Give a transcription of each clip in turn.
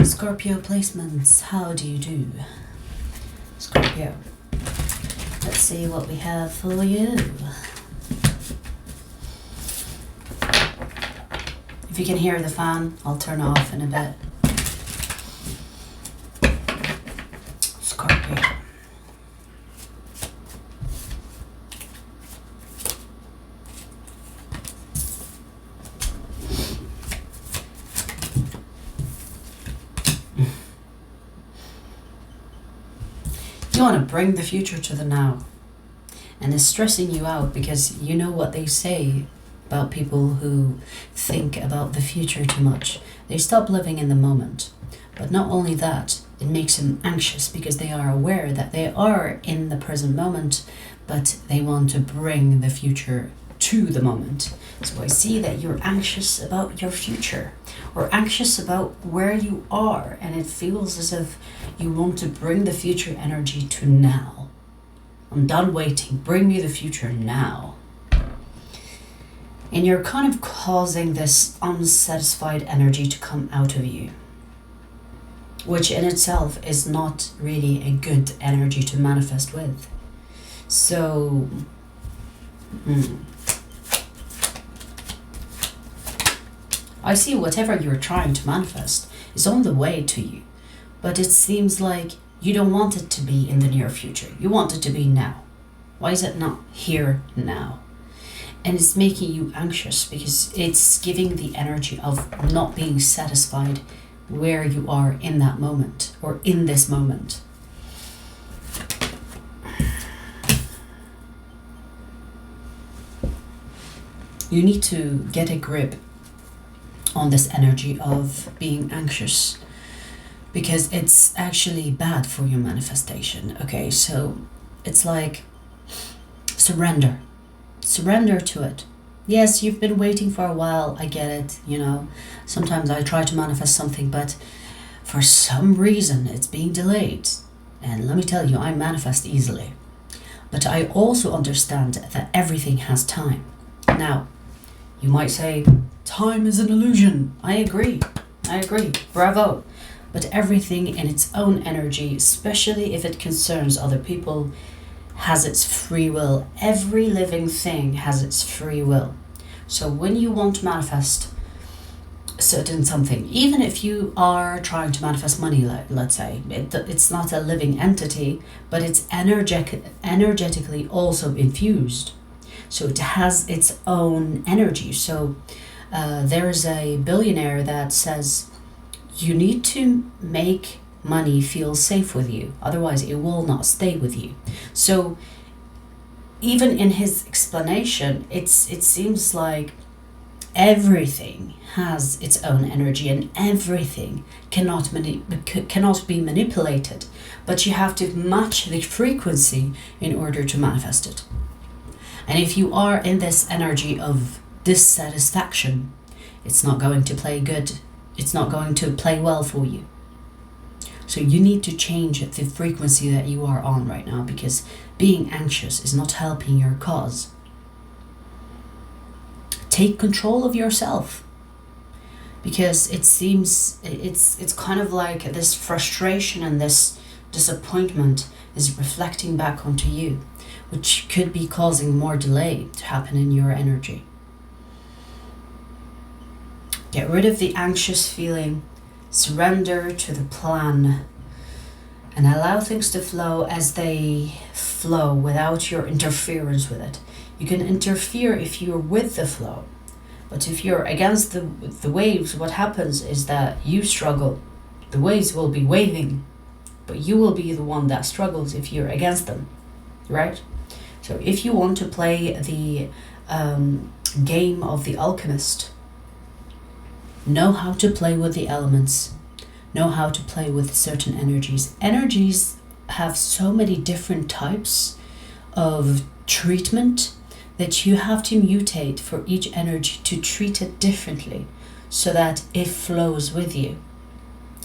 Scorpio placements, how do you do? Scorpio. Let's see what we have for you. If you can hear the fan, I'll turn it off in a bit. Scorpio. You want to bring the future to the now. And it's stressing you out because you know what they say about people who think about the future too much. They stop living in the moment. But not only that, it makes them anxious because they are aware that they are in the present moment, but they want to bring the future to the moment. So I see that you're anxious about your future or anxious about where you are, and it feels as if you want to bring the future energy to now. I'm done waiting. Bring me the future now. And you're kind of causing this unsatisfied energy to come out of you, which in itself is not really a good energy to manifest with. So, I see whatever you're trying to manifest is on the way to you, but it seems like you don't want it to be in the near future. You want it to be now. Why is it not here now? And it's making you anxious because it's giving the energy of not being satisfied where you are in that moment or in this moment. You need to get a grip on this energy of being anxious because it's actually bad for your manifestation. Okay, so it's like surrender to it. Yes, you've been waiting for a while, I get it, you know. Sometimes I try to manifest something, but for some reason it's being delayed. And let me tell you, I manifest easily. But I also understand that everything has time. Now, you might say, time is an illusion. I agree. Bravo. But everything in its own energy, especially if it concerns other people, has its free will. Every living thing has its free will. So when you want to manifest certain something, even if you are trying to manifest money, let's say, it's not a living entity, but it's energetically also infused. So it has its own energy. So there's a billionaire that says, you need to make money feel safe with you, otherwise it will not stay with you. So even in his explanation, it seems like everything has its own energy and everything cannot be manipulated, but you have to match the frequency in order to manifest it. And if you are in this energy of dissatisfaction, it's not going to play good. It's not going to play well for you. So you need to change the frequency that you are on right now, because being anxious is not helping your cause. Take control of yourself, because it seems it's kind of like this frustration and this disappointment is reflecting back onto you, which could be causing more delay to happen in your energy. Get rid of the anxious feeling, surrender to the plan, and allow things to flow as they flow without your interference with it. You can interfere if you're with the flow, but if you're against the waves, what happens is that you struggle. The waves will be waving, but you will be the one that struggles if you're against them, right? So if you want to play the game of the alchemist, know how to play with the elements, know how to play with certain energies. Energies have so many different types of treatment that you have to mutate for each energy to treat it differently so that it flows with you.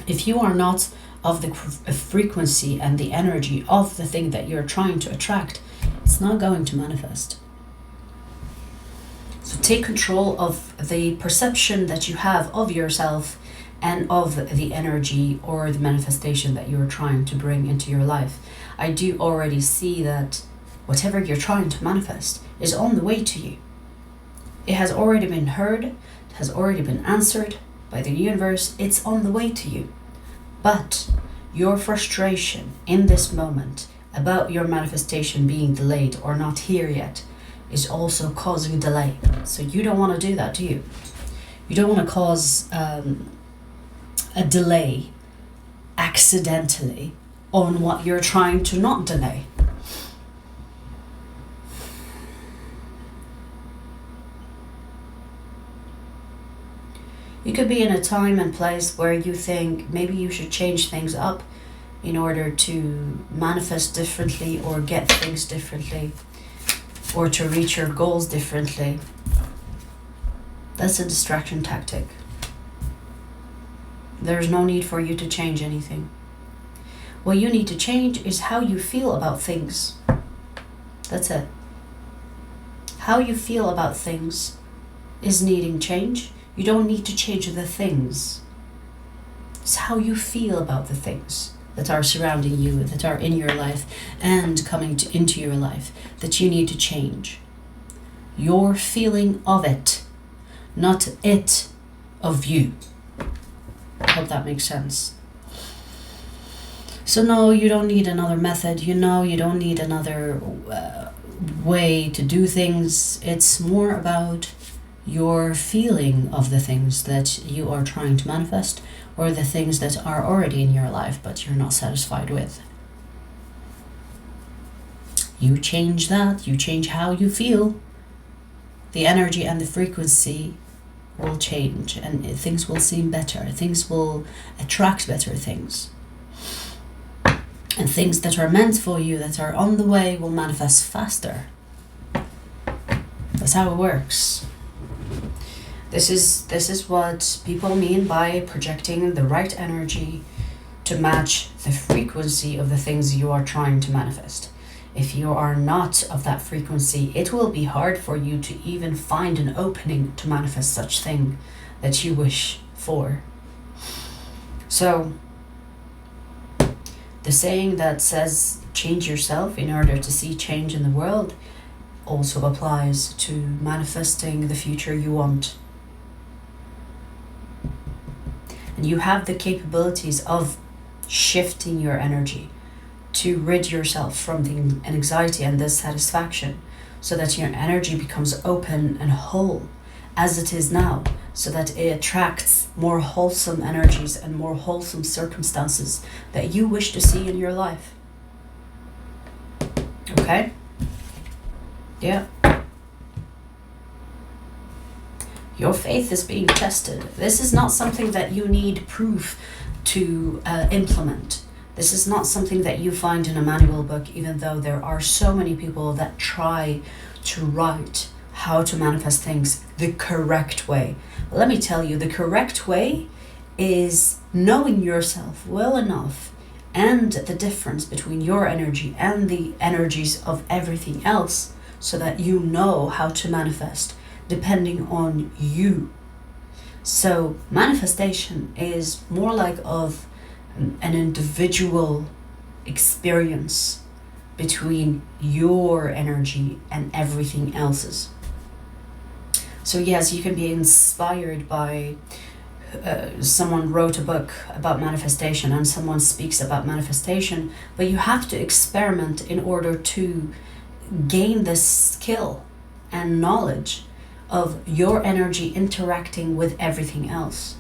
If you are not of the frequency and the energy of the thing that you're trying to attract, it's not going to manifest. So take control of the perception that you have of yourself and of the energy or the manifestation that you're trying to bring into your life. I do already see that whatever you're trying to manifest is on the way to you. It has already been heard, it has already been answered by the universe, it's on the way to you. But your frustration in this moment about your manifestation being delayed or not here yet is also causing delay. So you don't want to do that, do you? You don't want to cause a delay accidentally on what you're trying to not delay. You could be in a time and place where you think maybe you should change things up in order to manifest differently or get things differently or to reach your goals differently. That's a distraction tactic. There's no need for you to change anything. What you need to change is how you feel about things. That's it. How you feel about things is needing change. You don't need to change the things. It's how you feel about the things that are surrounding you, that are in your life and coming into your life, that you need to change. Your feeling of it, not it of you. I hope that makes sense. So no, you don't need another method. You don't need another way to do things. It's more about your feeling of the things that you are trying to manifest or the things that are already in your life but you're not satisfied with. You change that, you change how you feel. The energy and the frequency will change and things will seem better. Things will attract better things. And things that are meant for you, that are on the way, will manifest faster. That's how it works. This is what people mean by projecting the right energy to match the frequency of the things you are trying to manifest. If you are not of that frequency, it will be hard for you to even find an opening to manifest such thing that you wish for. So, the saying that says change yourself in order to see change in the world also applies to manifesting the future you want. And you have the capabilities of shifting your energy to rid yourself from the anxiety and dissatisfaction so that your energy becomes open and whole as it is now, so that it attracts more wholesome energies and more wholesome circumstances that you wish to see in your life. Okay? Yeah. Your faith is being tested. This is not something that you need proof to implement. This is not something that you find in a manual book, even though there are so many people that try to write how to manifest things the correct way. But let me tell you, the correct way is knowing yourself well enough and the difference between your energy and the energies of everything else so that you know how to manifest depending on you. So manifestation is more like of an individual experience between your energy and everything else's. So yes, you can be inspired by someone wrote a book about manifestation and someone speaks about manifestation, but you have to experiment in order to gain the skill and knowledge of your energy interacting with everything else.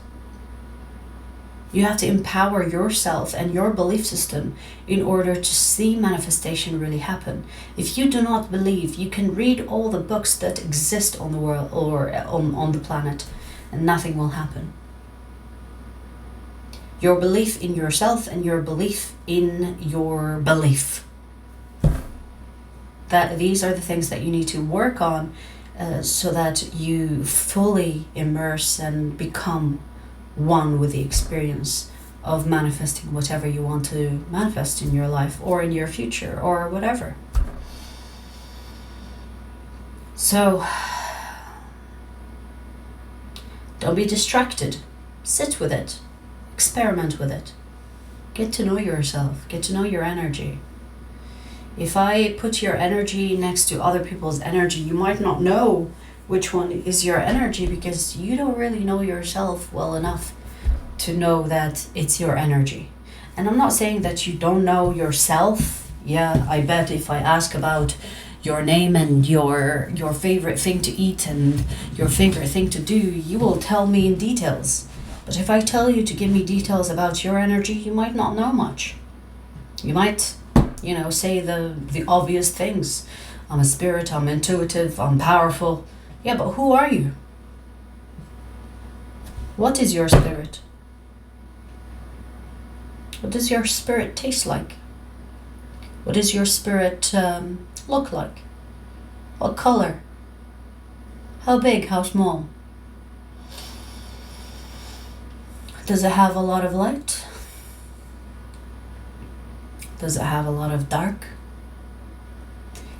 You have to empower yourself and your belief system in order to see manifestation really happen. If you do not believe, you can read all the books that exist on the world or on the planet and nothing will happen. Your belief in yourself and your belief in your belief. That these are the things that you need to work on so that you fully immerse and become one with the experience of manifesting whatever you want to manifest in your life or in your future or whatever. So, don't be distracted. Sit with it. Experiment with it. Get to know yourself. Get to know your energy. If I put your energy next to other people's energy, you might not know which one is your energy because you don't really know yourself well enough to know that it's your energy. And I'm not saying that you don't know yourself. Yeah, I bet if I ask about your name and your favorite thing to eat and your favorite thing to do, you will tell me in details. But if I tell you to give me details about your energy, you might not know much. You might, say the obvious things. I'm a spirit, I'm intuitive, I'm powerful. Yeah, but who are you? What is your spirit? What does your spirit taste like? What does your spirit look like? What color? How big? How small? Does it have a lot of light? Does it have a lot of dark?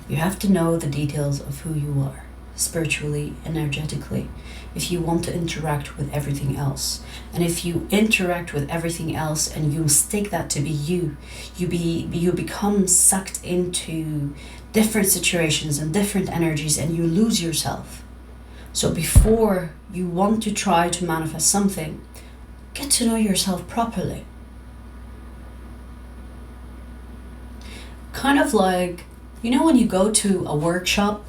You have to know the details of who you are, spiritually, energetically, if you want to interact with everything else. And if you interact with everything else and you mistake that to be you, you become sucked into different situations and different energies and you lose yourself. So before you want to try to manifest something, get to know yourself properly. Kind of like, when you go to a workshop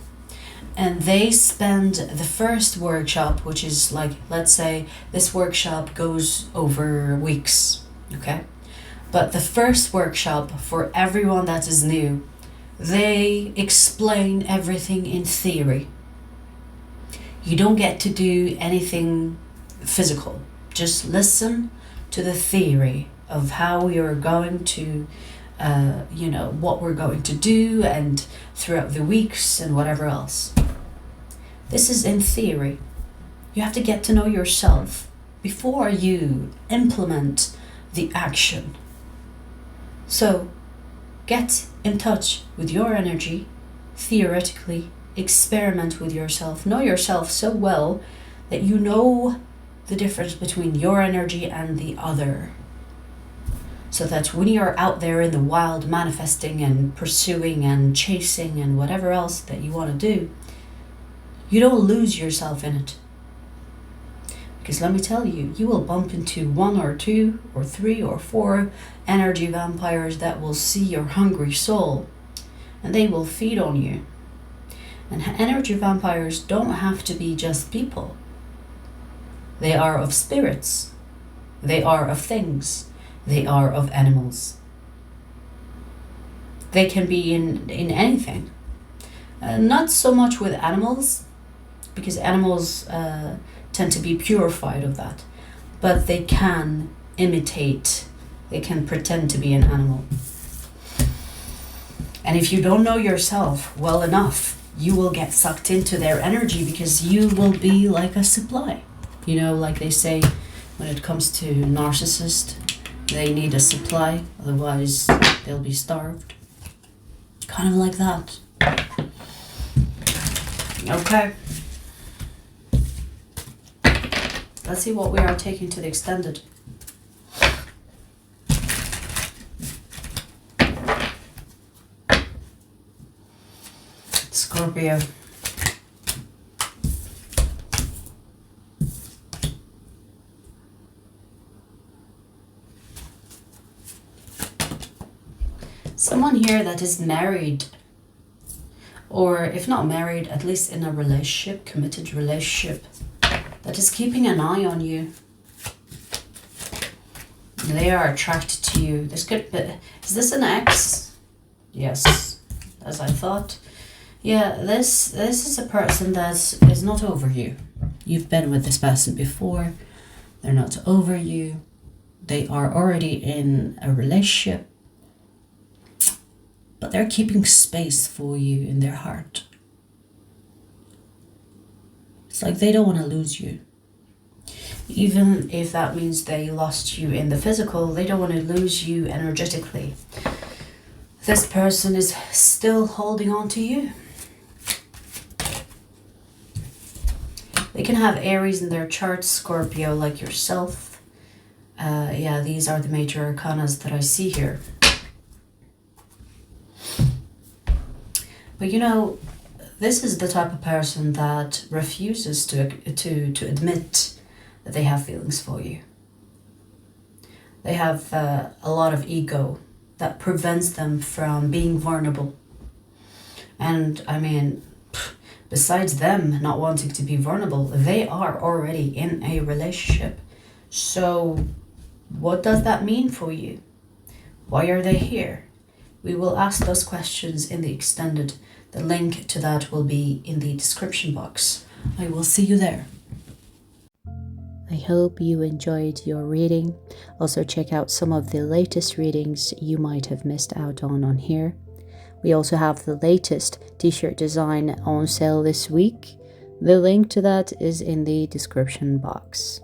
and they spend the first workshop, which is like, let's say this workshop goes over weeks, okay? But the first workshop for everyone that is new, they explain everything in theory. You don't get to do anything physical. Just listen to the theory of how we are going to, what we're going to do and throughout the weeks and whatever else. This is in theory. You have to get to know yourself before you implement the action. So get in touch with your energy, theoretically, experiment with yourself, know yourself so well that you know the difference between your energy and the other. So that when you're out there in the wild manifesting and pursuing and chasing and whatever else that you want to do, you don't lose yourself in it. Because let me tell you, you will bump into 1 or 2 or 3 or 4 energy vampires that will see your hungry soul and they will feed on you. And energy vampires don't have to be just people. They are of spirits. They are of things. They are of animals. They can be in anything. Not so much with animals, because animals tend to be purified of that. But they can imitate, they can pretend to be an animal. And if you don't know yourself well enough, you will get sucked into their energy because you will be like a supply. Like they say, when it comes to narcissists, they need a supply, otherwise they'll be starved. Kind of like that. Okay. Let's see what we are taking to the extended. Scorpio. Someone here that is married, or if not married, at least in a relationship, committed relationship, that is keeping an eye on you. They are attracted to you. This could be, is this an ex? Yes, as I thought. Yeah, this is a person that is not over you. You've been with this person before. They're not over you. They are already in a relationship. But they're keeping space for you in their heart. It's like they don't want to lose you. Even if that means they lost you in the physical, they don't want to lose you energetically. This person is still holding on to you. They can have Aries in their chart, Scorpio like yourself. Yeah, these are the major arcanas that I see here. But you know, this is the type of person that refuses to admit that they have feelings for you. They have a lot of ego that prevents them from being vulnerable. And I mean, besides them not wanting to be vulnerable, they are already in a relationship. So what does that mean for you? Why are they here? We will ask those questions in the extended. The link to that will be in the description box. I will see you there. I hope you enjoyed your reading. Also check out some of the latest readings you might have missed out on here. We also have the latest t-shirt design on sale this week. The link to that is in the description box.